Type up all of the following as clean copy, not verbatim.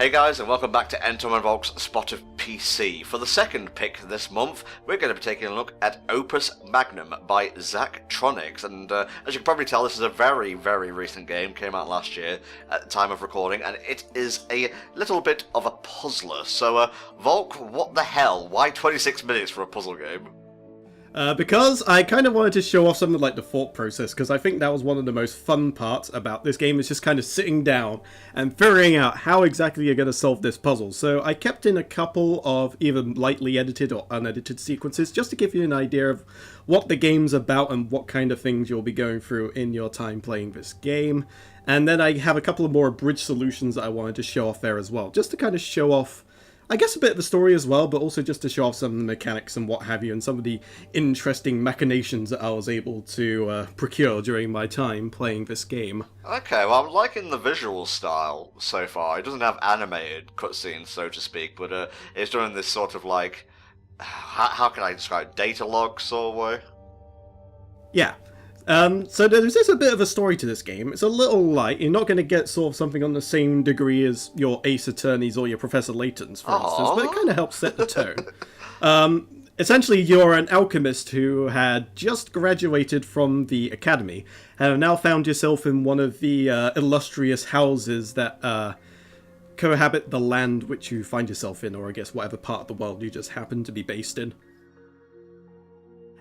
Hey guys, and welcome back to NTom and Volk's Spot of PC. For the second pick this month, we're going to be taking a look at Opus Magnum by Zachtronics. And as you can probably tell, this is a very, very recent game. Came out last year at the time of recording, and it is a little bit of a puzzler. So, Volk, what the hell? Why 26 minutes for a puzzle game? Because I kind of wanted to show off something like the thought process, because I think that was one of the most fun parts about this game, is just kind of sitting down and figuring out how exactly you're going to solve this puzzle. So I kept in a couple of either lightly edited or unedited sequences, just to give you an idea of what the game's about and what kind of things you'll be going through in your time playing this game. And then I have a couple of more abridged solutions that I wanted to show off there as well, just to kind of show off, I guess, a bit of the story as well, but also just to show off some of the mechanics and what have you, and some of the interesting machinations that I was able to procure during my time playing this game. Okay, well, I'm liking the visual style so far. It doesn't have animated cutscenes, so to speak, but it's doing this sort of like, how can I describe it? Data log sort of way? Yeah. So there's a bit of a story to this game. It's a little light. You're not going to get sort of something on the same degree as your Ace Attorneys or your Professor Laytons, for instance, but it kind of helps set the tone. Essentially, you're an alchemist who had just graduated from the academy and have now found yourself in one of the illustrious houses that cohabit the land which you find yourself in, or I guess whatever part of the world you just happen to be based in.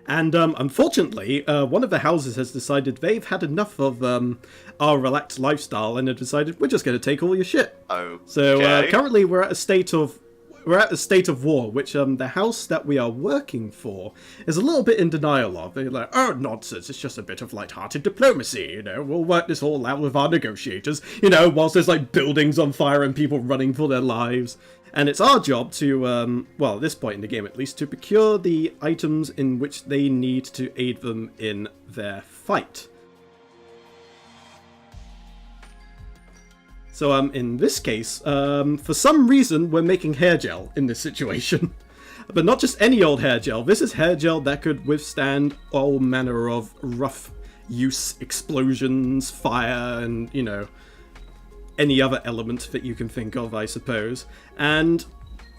And unfortunately, one of the houses has decided they've had enough of our relaxed lifestyle and have decided we're just going to take all your shit. Okay. So currently we're at a state of war, which the house that we are working for is a little bit in denial of. They're like, oh, nonsense, it's just a bit of light-hearted diplomacy, we'll work this all out with our negotiators, whilst there's like buildings on fire and people running for their lives. And it's our job to, well, at this point in the game at least, to procure the items in which they need to aid them in their fight. So in this case, for some reason, we're making hair gel in this situation. But not just any old hair gel. This is hair gel that could withstand all manner of rough use, explosions, fire, and, any other element that you can think of, I suppose. And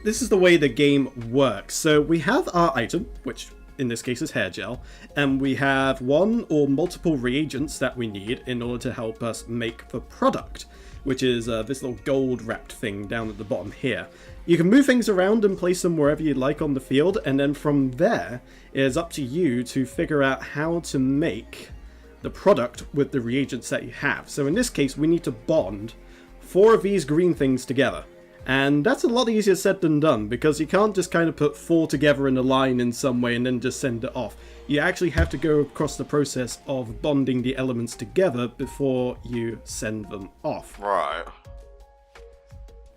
this is the way the game works. So we have our item, which in this case is hair gel, and we have one or multiple reagents that we need in order to help us make the product, which is this little gold wrapped thing down at the bottom here. You can move things around and place them wherever you'd like on the field, and then from there it is up to you to figure out how to make the product with the reagents that you have. So in this case, we need to bond 4 of these green things together. And that's a lot easier said than done, because you can't just kind of put 4 together in a line in some way and then just send it off. You actually have to go across the process of bonding the elements together before you send them off. Right.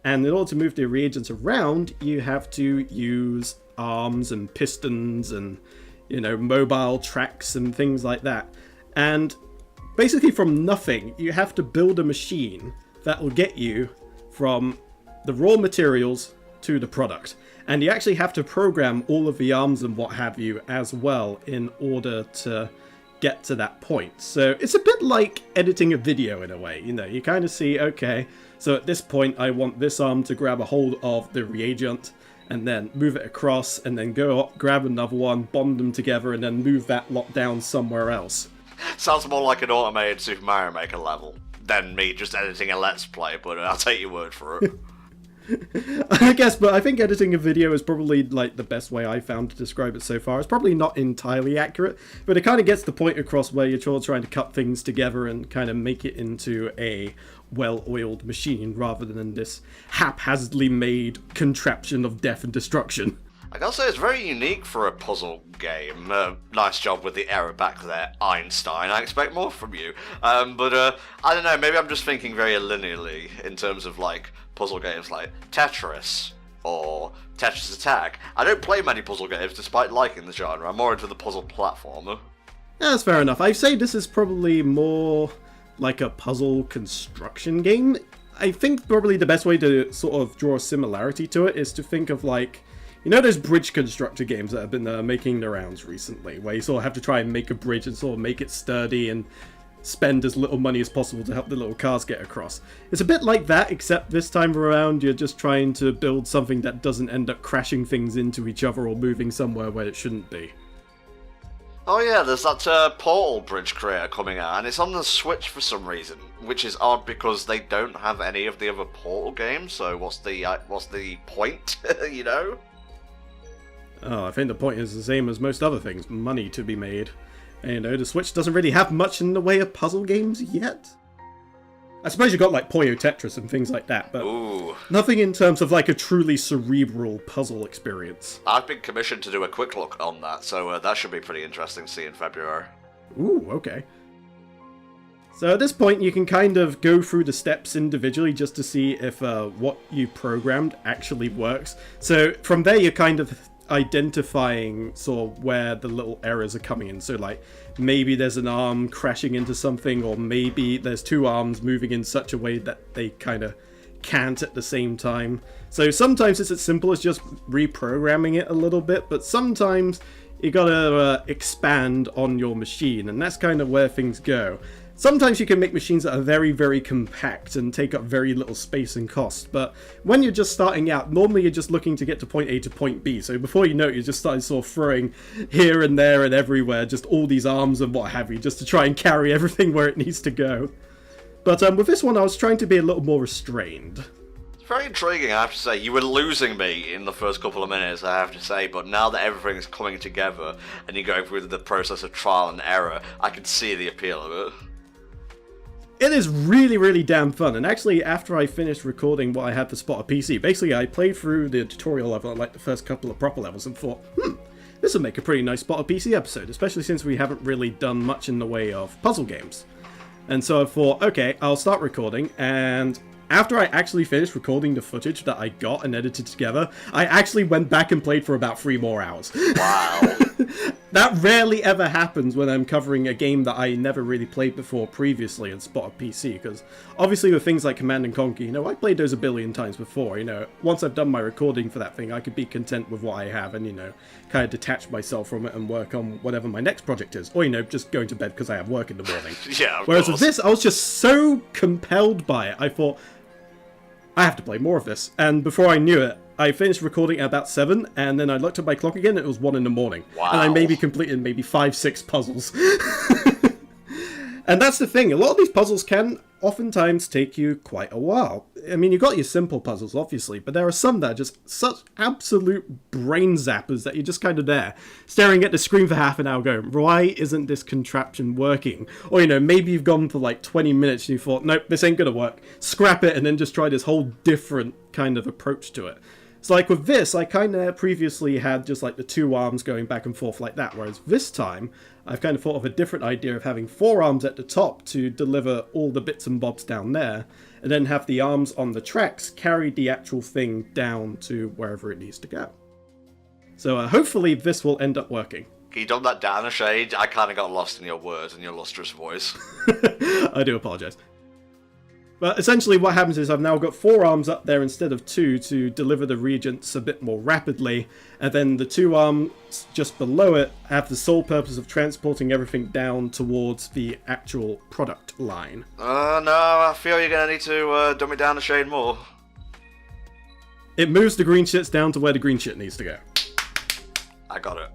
And in order to move the reagents around, you have to use arms and pistons and, mobile tracks and things like that. And basically from nothing, you have to build a machine that will get you from the raw materials to the product. And you actually have to program all of the arms and what have you as well in order to get to that point. So it's a bit like editing a video in a way. You kind of see, okay, so at this point I want this arm to grab a hold of the reagent and then move it across and then go up, grab another one, bond them together, and then move that lot down somewhere else. Sounds more like an automated Super Mario Maker level than me just editing a Let's Play, but I'll take your word for it. I guess, but I think editing a video is probably like the best way I found to describe it so far. It's probably not entirely accurate, but it kind of gets the point across where you're trying to cut things together and kind of make it into a well-oiled machine rather than this haphazardly made contraption of death and destruction. I gotta say, it's very unique for a puzzle game. Nice job with the error back there, Einstein. I expect more from you. But I don't know, maybe I'm just thinking very linearly in terms of like puzzle games like Tetris or Tetris Attack. I don't play many puzzle games despite liking the genre. I'm more into the puzzle platformer. Yeah, that's fair enough. I'd say this is probably more like a puzzle construction game. I think probably the best way to sort of draw a similarity to it is to think of like, those bridge constructor games that have been making the rounds recently, where you sort of have to try and make a bridge and sort of make it sturdy and spend as little money as possible to help the little cars get across. It's a bit like that, except this time around you're just trying to build something that doesn't end up crashing things into each other or moving somewhere where it shouldn't be. Oh yeah, there's that Portal Bridge creator coming out, and it's on the Switch for some reason, which is odd because they don't have any of the other Portal games. So what's the point? You know? Oh, I think the point is the same as most other things: money to be made. And, you know, the Switch doesn't really have much in the way of puzzle games yet. I suppose you've got like Puyo Tetris and things like that, but Ooh. Nothing in terms of like a truly cerebral puzzle experience. I've been commissioned to do a quick look on that, so that should be pretty interesting to see in February. Ooh, okay. So at this point, you can kind of go through the steps individually just to see if what you programmed actually works. So from there, you're kind of identifying sort of where the little errors are coming in. So like maybe there's an arm crashing into something, or maybe there's two arms moving in such a way that they kind of can't at the same time. So sometimes it's as simple as just reprogramming it a little bit, but sometimes you gotta expand on your machine, and that's kind of where things go. Sometimes you can make machines that are very, very compact and take up very little space and cost, but when you're just starting out, normally you're just looking to get to point A to point B, so before you know it, you're just starting sort of throwing here and there and everywhere, just all these arms and what have you, just to try and carry everything where it needs to go. But with this one, I was trying to be a little more restrained. It's very intriguing, I have to say. You were losing me in the first couple of minutes, I have to say, but now that everything is coming together and you're going through the process of trial and error, I can see the appeal of it. It is really, really damn fun, and actually after I finished recording what I had for Spot a PC, basically I played through the tutorial level, like the first couple of proper levels, and thought, this would make a pretty nice Spot a PC episode, especially since we haven't really done much in the way of puzzle games. And so I thought, okay, I'll start recording, and after I actually finished recording the footage that I got and edited together, I actually went back and played for about 3 more hours. Wow. That rarely ever happens when I'm covering a game that I never really played before previously in Spot a PC, because obviously with things like Command & Conquer, you know, I played those a billion times before, you know, once I've done my recording for that thing, I could be content with what I have and, you know, kind of detach myself from it and work on whatever my next project is, or, you know, just going to bed because I have work in the morning. Yeah, of Whereas course. with this, I was just so compelled by it, I thought, I have to play more of this, and before I knew it, I finished recording at about 7, and then I looked at my clock again, and it was 1 in the morning. Wow. And I maybe completed maybe 5-6 puzzles. And that's the thing, a lot of these puzzles can oftentimes take you quite a while. I mean, you've got your simple puzzles, obviously, but there are some that are just such absolute brain zappers that you're just kind of there, staring at the screen for half an hour going, why isn't this contraption working? Or, you know, maybe you've gone for like 20 minutes and you thought, nope, this ain't gonna work. Scrap it and then just try this whole different kind of approach to it. So like with this, I kind of previously had just like the 2 arms going back and forth like that, whereas this time, I've kind of thought of a different idea of having 4 arms at the top to deliver all the bits and bobs down there, and then have the arms on the tracks carry the actual thing down to wherever it needs to go. So hopefully this will end up working. Can you dumb that down a shade? I kind of got lost in your words and your lustrous voice. I do apologise. But essentially what happens is I've now got 4 arms up there instead of 2 to deliver the reagents a bit more rapidly, and then the 2 arms just below it have the sole purpose of transporting everything down towards the actual product line. No, I feel you're going to need to dumb it down a shade more. It moves the green shits down to where the green shit needs to go. I got it.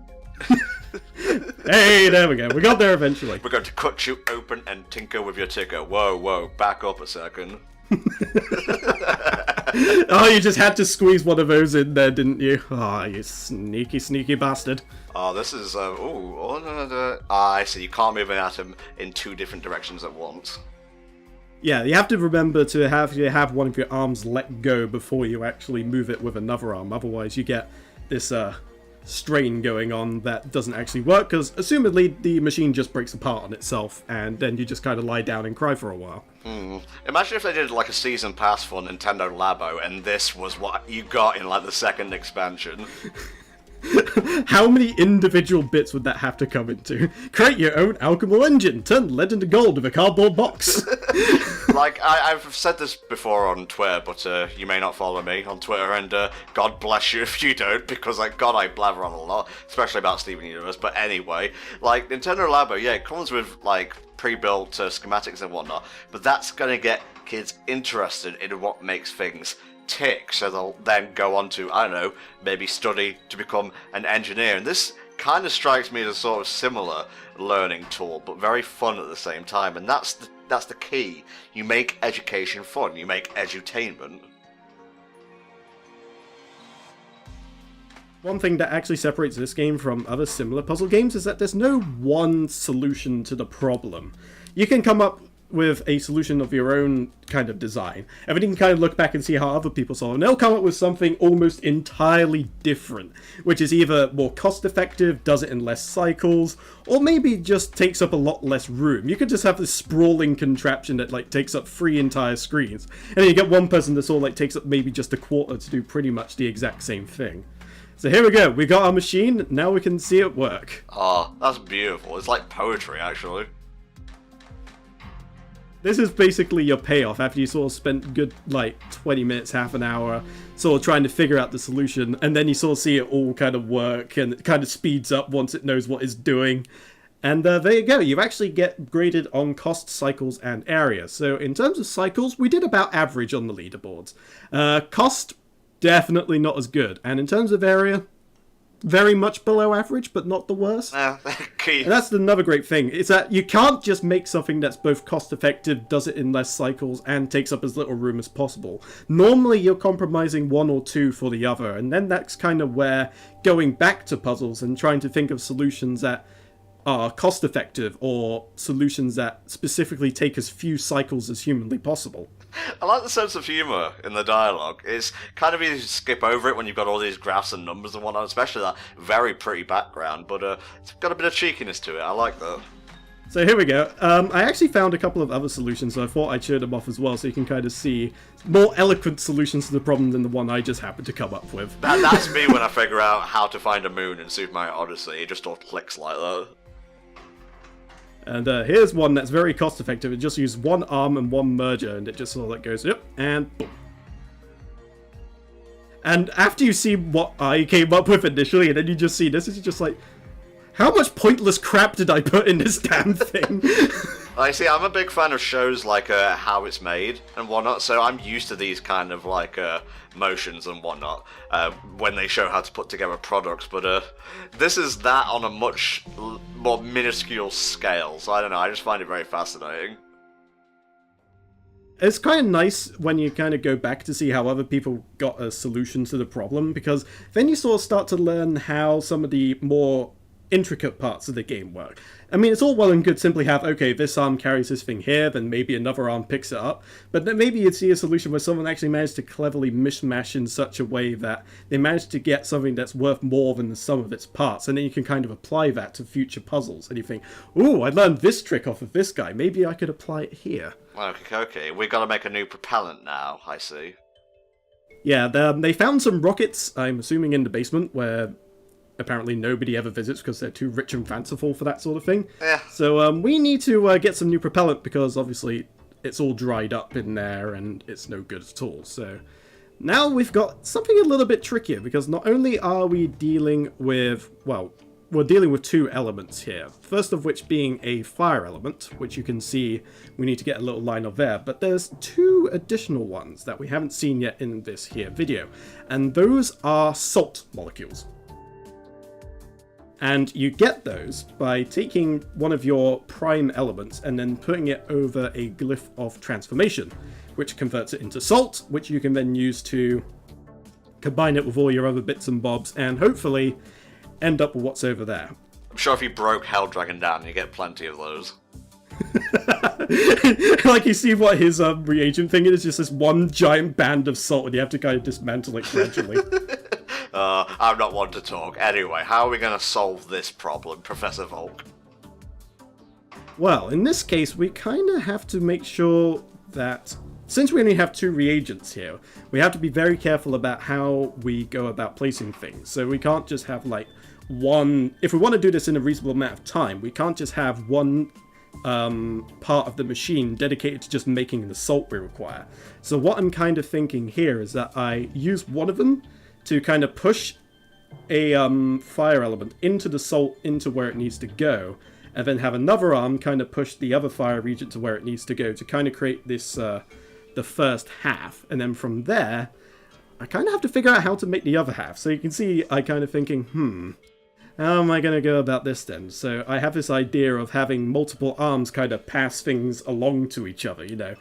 Hey, there we go. We got there eventually. We're going to cut you open and tinker with your ticker. Whoa, back up a second. Oh, you just had to squeeze one of those in there, didn't you? Oh, you sneaky, sneaky bastard. Oh, this is, I see, you can't move an atom in 2 different directions at once. Yeah, you have to remember to have one of your arms let go before you actually move it with another arm. Otherwise, you get this, strain going on that doesn't actually work, because assumedly the machine just breaks apart on itself, and then you just kind of lie down and cry for a while. Imagine if they did like a season pass for Nintendo Labo, and this was what you got in like the second expansion. How many individual bits would that have to come into? Create your own alchemical engine, turn lead into gold with a cardboard box. Like, I've said this before on Twitter, but you may not follow me on Twitter, and God bless you if you don't, because, like, God, I blather on a lot, especially about Steven Universe. But anyway, like, Nintendo Labo, yeah, it comes with, like, pre-built schematics and whatnot, but that's going to get kids interested in what makes things tick, so they'll then go on to, I don't know, maybe study to become an engineer. And this kind of strikes me as a sort of similar learning tool, but very fun at the same time, and that's the key. You make education fun, you make edutainment. One thing that actually separates this game from other similar puzzle games is that there's no one solution to the problem. You can come up with a solution of your own kind of design, and then you can kind of look back and see how other people solve it, and they'll come up with something almost entirely different, which is either more cost effective, does it in less cycles, or maybe just takes up a lot less room. You could just have this sprawling contraption that like takes up 3 entire screens, and then you get one person that sort of like takes up maybe just a quarter to do pretty much the exact same thing. So here we go, we got our machine, now we can see it work. Oh, that's beautiful. It's like poetry, actually. This is basically your payoff after you sort of spent good, like, 20 minutes, half an hour, sort of trying to figure out the solution, and then you sort of see it all kind of work, and it kind of speeds up once it knows what it's doing. And there you go, you actually get graded on cost, cycles, and area. So in terms of cycles, we did about average on the leaderboards. Cost, definitely not as good. And in terms of area, very much below average, but not the worst. Key. And that's another great thing, is that you can't just make something that's both cost effective, does it in less cycles, and takes up as little room as possible. Normally you're compromising one or two for the other, and then that's kind of where going back to puzzles and trying to think of solutions that are cost effective, or solutions that specifically take as few cycles as humanly possible. I like the sense of humour in the dialogue. It's kind of easy to skip over it when you've got all these graphs and numbers and whatnot, especially that very pretty background, but it's got a bit of cheekiness to it. I like that. So here we go. I actually found a couple of other solutions, so I thought I'd show them off as well, so you can kind of see more eloquent solutions to the problem than the one I just happened to come up with. That's me when I figure out how to find a moon in Super Mario Odyssey. It just all clicks like that. And here's one that's very cost effective. It just uses one arm and one merger, and it just sort of like goes, yep, and boom. And after you see what I came up with initially, and then you just see this, it's just like, how much pointless crap did I put in this damn thing? I see, I'm a big fan of shows like How It's Made and whatnot, so I'm used to these kind of like motions and whatnot when they show how to put together products, but this is that on a much more minuscule scale, so I don't know, I just find it very fascinating. It's kind of nice when you kind of go back to see how other people got a solution to the problem, because then you sort of start to learn how some of the more intricate parts of the game work. I mean, it's all well and good simply have, okay, this arm carries this thing here, then maybe another arm picks it up, but then maybe you'd see a solution where someone actually managed to cleverly mishmash in such a way that they managed to get something that's worth more than the sum of its parts, and then you can kind of apply that to future puzzles, and you think, ooh, I learned this trick off of this guy, maybe I could apply it here. Okay, we gotta make a new propellant now, I see. Yeah, they found some rockets, I'm assuming in the basement, where apparently nobody ever visits because they're too rich and fanciful for that sort of thing. Yeah. So we need to get some new propellant, because obviously it's all dried up in there and it's no good at all. So now we've got something a little bit trickier, because not only are we dealing with, well, we're dealing with two elements here. First of which being a fire element, which you can see we need to get a little line of there, but there's two additional ones that we haven't seen yet in this here video, and those are salt molecules. And you get those by taking one of your prime elements and then putting it over a glyph of transformation, which converts it into salt, which you can then use to combine it with all your other bits and bobs and hopefully end up with what's over there. I'm sure if you broke Hell Dragon down, you get plenty of those. Like, you see what his reagent thing is, just this one giant band of salt, and you have to kind of dismantle it gradually. I'm not one to talk. Anyway, how are we going to solve this problem, Professor Volk? Well, in this case, we kind of have to make sure that, since we only have two reagents here, we have to be very careful about how we go about placing things. So we can't just have, like, one... If we want to do this in a reasonable amount of time, we can't just have one part of the machine dedicated to just making the salt we require. So what I'm kind of thinking here is that I use one of them to kind of push a fire element into the salt into where it needs to go, and then have another arm kind of push the other fire region to where it needs to go to kind of create this the first half, and then from there I kind of have to figure out how to make the other half. So you can see I kind of thinking, how am I going to go about this then? So I have this idea of having multiple arms kind of pass things along to each other, you know.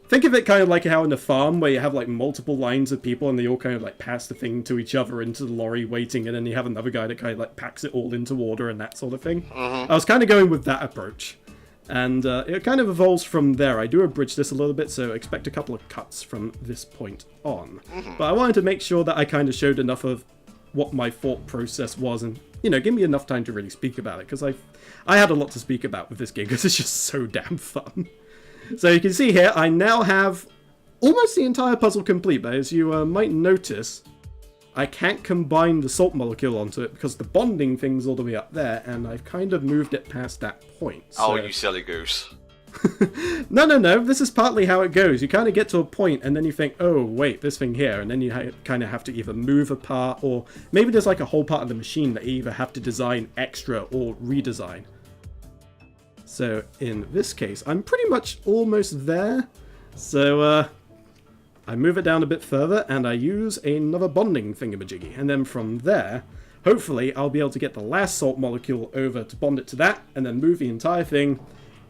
Think of it kind of like how in the farm, where you have like multiple lines of people and they all kind of like pass the thing to each other into the lorry waiting, and then you have another guy that kind of like packs it all into order and that sort of thing. I was kind of going with that approach. And it kind of evolves from there. I do abridge this a little bit, so expect a couple of cuts from this point on. But I wanted to make sure that I kind of showed enough of what my thought process was, and, you know, give me enough time to really speak about it, because I had a lot to speak about with this game, because it's just so damn fun. So you can see here, I now have almost the entire puzzle complete, but as you might notice, I can't combine the salt molecule onto it because the bonding thing's all the way up there, and I've kind of moved it past that point. So... Oh, you silly goose. No, this is partly how it goes. You kind of get to a point, and then you think, oh, wait, this thing here, and then you kind of have to either move a part, or maybe there's like a whole part of the machine that you either have to design extra or redesign. So in this case, I'm pretty much almost there. So I move it down a bit further, and I use another bonding thingamajiggy. And then from there, hopefully, I'll be able to get the last salt molecule over to bond it to that, and then move the entire thing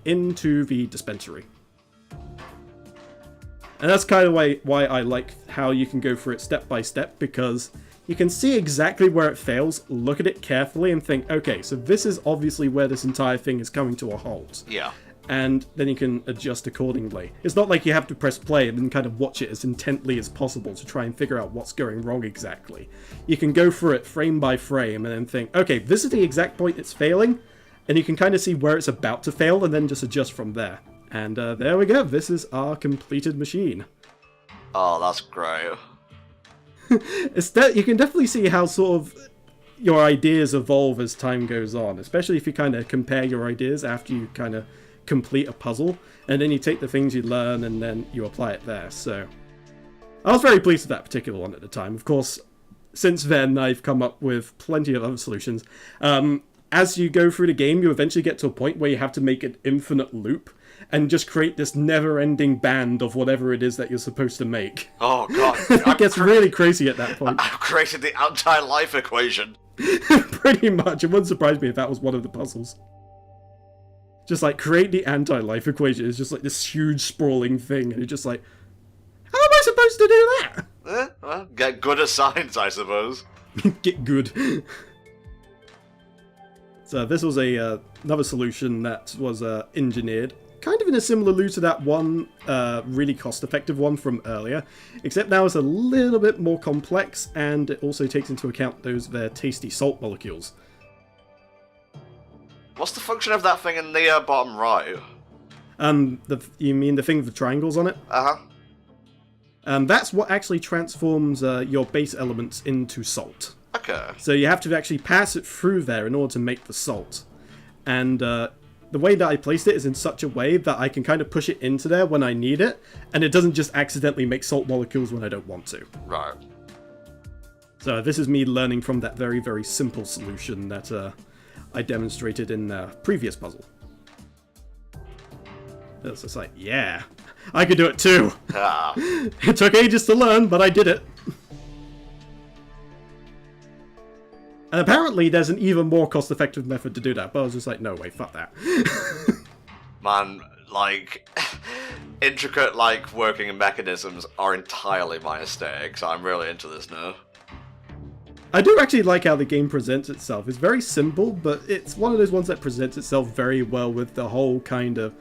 into the dispensary. And that's kind of why I like how you can go through it step by step, because you can see exactly where it fails, look at it carefully, and think, okay, so this is obviously where this entire thing is coming to a halt. Yeah. And then you can adjust accordingly. It's not like you have to press play and then kind of watch it as intently as possible to try and figure out what's going wrong exactly. You can go through it frame by frame and then think, okay, this is the exact point it's failing, and you can kind of see where it's about to fail and then just adjust from there. And there we go, this is our completed machine. Oh, that's great. You can definitely see how sort of your ideas evolve as time goes on, especially if you kind of compare your ideas after you kind of complete a puzzle, and then you take the things you learn and then you apply it there. So I was very pleased with that particular one at the time. Of course, since then I've come up with plenty of other solutions. As you go through the game, you eventually get to a point where you have to make an infinite loop and just create this never-ending band of whatever it is that you're supposed to make. Oh god. It gets really crazy at that point. I've created the anti-life equation. Pretty much. It wouldn't surprise me if that was one of the puzzles. Just like, create the anti-life equation. It's just like this huge sprawling thing, and you're just like, how am I supposed to do that? Well, get good at science, I suppose. Get good. So this was another solution that was engineered, kind of in a similar loop to that one really cost-effective one from earlier, except now it's a little bit more complex, and it also takes into account those tasty salt molecules. What's the function of that thing in the bottom right? You mean the thing with the triangles on it? Uh-huh. That's what actually transforms your base elements into salt. Okay. So you have to actually pass it through there in order to make the salt. And the way that I placed it is in such a way that I can kind of push it into there when I need it, and it doesn't just accidentally make salt molecules when I don't want to. Right. So this is me learning from that very, very simple solution that I demonstrated in the previous puzzle. It's just like, yeah, I could do it too. Ah. It took ages to learn, but I did it. And apparently there's an even more cost-effective method to do that, but I was just like, no way, fuck that. Man, like, intricate, like, working mechanisms are entirely my aesthetic, so I'm really into this now. I do actually like how the game presents itself. It's very simple, but it's one of those ones that presents itself very well with the whole kind of...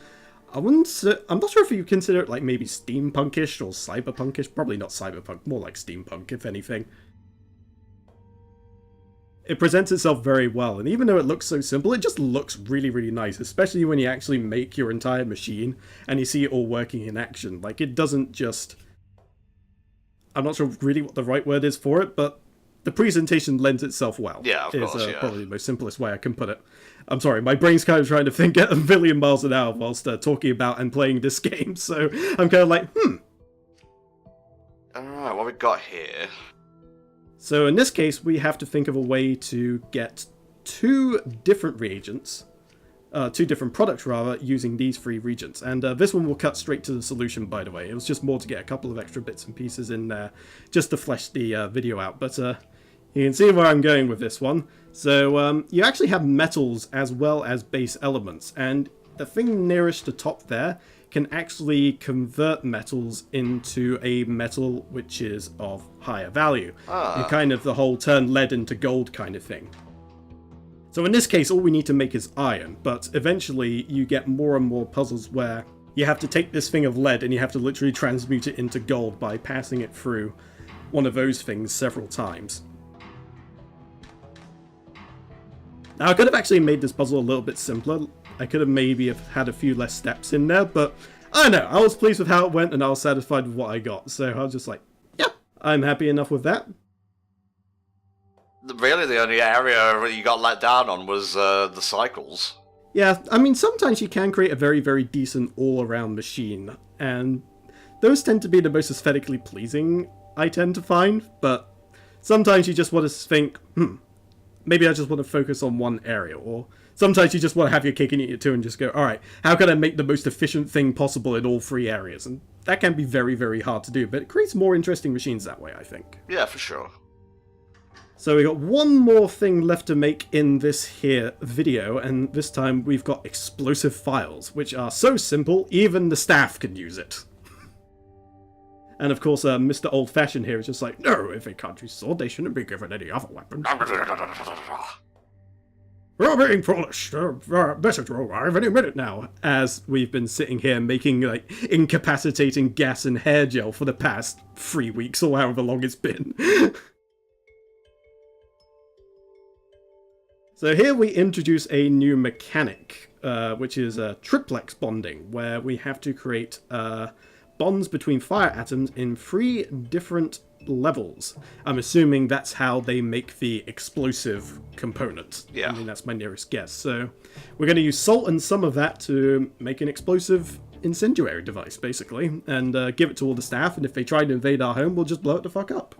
I'm not sure if you consider it like maybe steampunkish or cyberpunkish. Probably not cyberpunk, more like steampunk, if anything. It presents itself very well, and even though it looks so simple, it just looks really, really nice, especially when you actually make your entire machine and you see it all working in action. Like, it doesn't just... I'm not sure really what the right word is for it, but the presentation lends itself well. Yeah, of course, yeah. Probably the most simplest way I can put it. I'm sorry, my brain's kind of trying to think at a million miles an hour whilst talking about and playing this game, so I'm kind of like, Alright, what we got here? So in this case, we have to think of a way to get two different reagents, two different products rather, using these three reagents. And this one will cut straight to the solution, by the way. It was just more to get a couple of extra bits and pieces in there, just to flesh the video out. But you can see where I'm going with this one. So you actually have metals as well as base elements, and the thing nearest the top there can actually convert metals into a metal which is of higher value. And kind of the whole turn lead into gold kind of thing. So in this case, all we need to make is iron, but eventually you get more and more puzzles where you have to take this thing of lead and you have to literally transmute it into gold by passing it through one of those things several times. Now, I could have actually made this puzzle a little bit simpler. I could have maybe have had a few less steps in there, but I don't know. I was pleased with how it went and I was satisfied with what I got. So I was just like, yeah, I'm happy enough with that. Really, the only area you got let down on was the cycles. Yeah, I mean, sometimes you can create a very, very decent all-around machine, and those tend to be the most aesthetically pleasing, I tend to find, but sometimes you just want to think, maybe I just want to focus on one area, or sometimes you just want to have your cake and eat it too and just go, alright, how can I make the most efficient thing possible in all three areas? And that can be very, very hard to do, but it creates more interesting machines that way, I think. Yeah, for sure. So we got one more thing left to make in this here video, and this time we've got explosive files, which are so simple, even the staff can use it. And of course, Mr. Old-Fashioned here is just like, no, if they can't use sword, they shouldn't be given any other weapons. We're being foolish. Message will arrive any minute now. As we've been sitting here making, like, incapacitating gas and hair gel for the past 3 weeks, or however long it's been. So here we introduce a new mechanic, which is triplex bonding, where we have to create bonds between fire atoms in 3 different levels. I'm assuming that's how they make the explosive component. Yeah. I mean, that's my nearest guess. So we're going to use salt and some of that to make an explosive incendiary device, basically, and give it to all the staff, and if they try to invade our home, we'll just blow it the fuck up.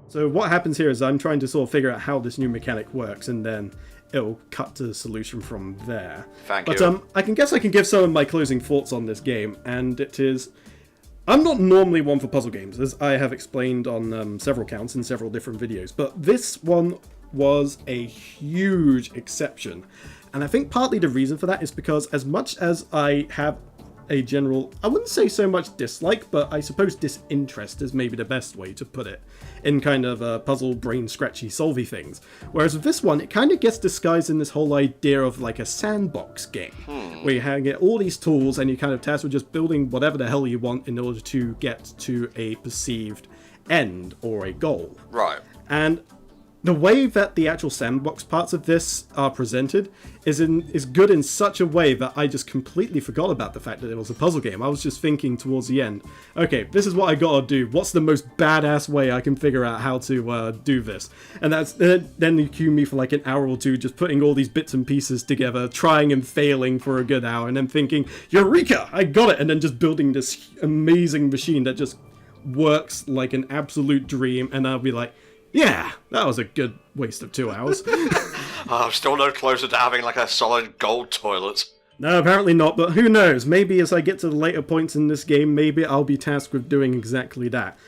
So what happens here is I'm trying to sort of figure out how this new mechanic works, and then it'll cut to the solution from there. Thank you. I can give some of my closing thoughts on this game, and it is... I'm not normally one for puzzle games, as I have explained on several counts in several different videos, but this one was a huge exception. And I think partly the reason for that is because as much as I have a general, I wouldn't say so much dislike, but I suppose disinterest is maybe the best way to put it, in kind of puzzle, brain scratchy, solvey things. Whereas with this one, it kind of gets disguised in this whole idea of like a sandbox game, where you get all these tools and you kind of tasked with just building whatever the hell you want in order to get to a perceived end or a goal. Right. And the way that the actual sandbox parts of this are presented is good in such a way that I just completely forgot about the fact that it was a puzzle game. I was just thinking towards the end, okay, this is what I gotta do. What's the most badass way I can figure out how to do this? And then you cue me for like an hour or two just putting all these bits and pieces together, trying and failing for a good hour, and then thinking, Eureka! I got it! And then just building this amazing machine that just works like an absolute dream, and I'll be like, yeah, that was a good waste of 2 hours. I'm still no closer to having like a solid gold toilet. No, apparently not, but who knows? Maybe as I get to the later points in this game, maybe I'll be tasked with doing exactly that.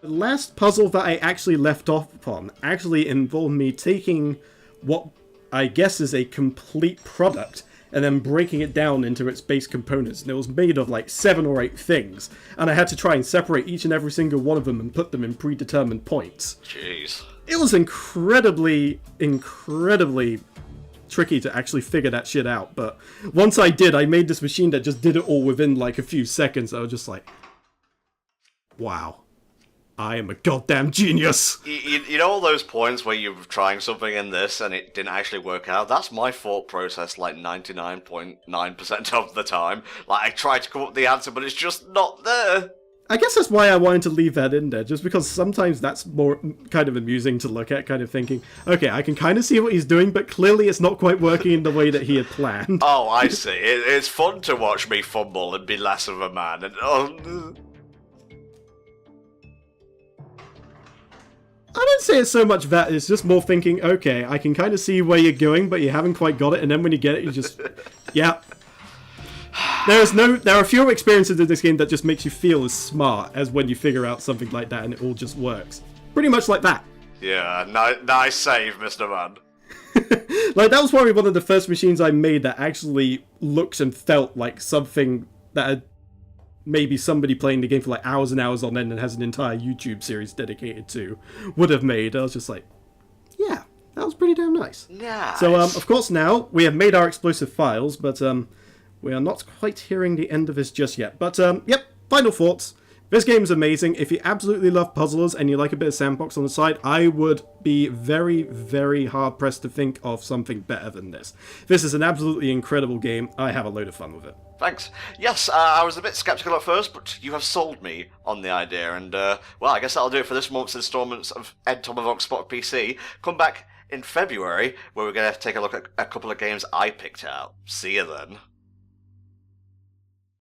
The last puzzle that I actually left off upon actually involved me taking what I guess is a complete product and then breaking it down into its base components, and it was made of like 7 or 8 things, and I had to try and separate each and every single one of them and put them in predetermined points. Jeez. It was incredibly tricky to actually figure that shit out, but once I did, I made this machine that just did it all within like a few seconds. I was just like, wow. I am a goddamn genius! You know all those points where you're trying something in this and it didn't actually work out? That's my thought process like 99.9% of the time. Like, I try to come up with the answer, but it's just not there. I guess that's why I wanted to leave that in there, just because sometimes that's more kind of amusing to look at, kind of thinking, okay, I can kind of see what he's doing, but clearly it's not quite working in the way that he had planned. Oh, I see. It's fun to watch me fumble and be less of a man, and I don't say it's so much that, it's just more thinking, okay, I can kind of see where you're going, but you haven't quite got it, and then when you get it, you just, yeah. There are fewer experiences in this game that just makes you feel as smart as when you figure out something like that and it all just works. Pretty much like that. Yeah, nice save, Mr. Man. Like, that was probably one of the first machines I made that actually looked and felt like something that maybe somebody playing the game for like hours and hours on end and has an entire YouTube series dedicated to would have made. I was just like, yeah, that was pretty damn nice. Nice. So, of course, now we have made our explosive files, but we are not quite hearing the end of this just yet. But, yep, final thoughts. This game is amazing. If you absolutely love puzzlers and you like a bit of sandbox on the side, I would be very, very hard-pressed to think of something better than this. This is an absolutely incredible game. I have a load of fun with it. Thanks. Yes, I was a bit sceptical at first, but you have sold me on the idea. And, well, I guess that'll do it for this month's instalments of NTom and Volk Spot PC. Come back in February, where we're going to take a look at a couple of games I picked out. See you then.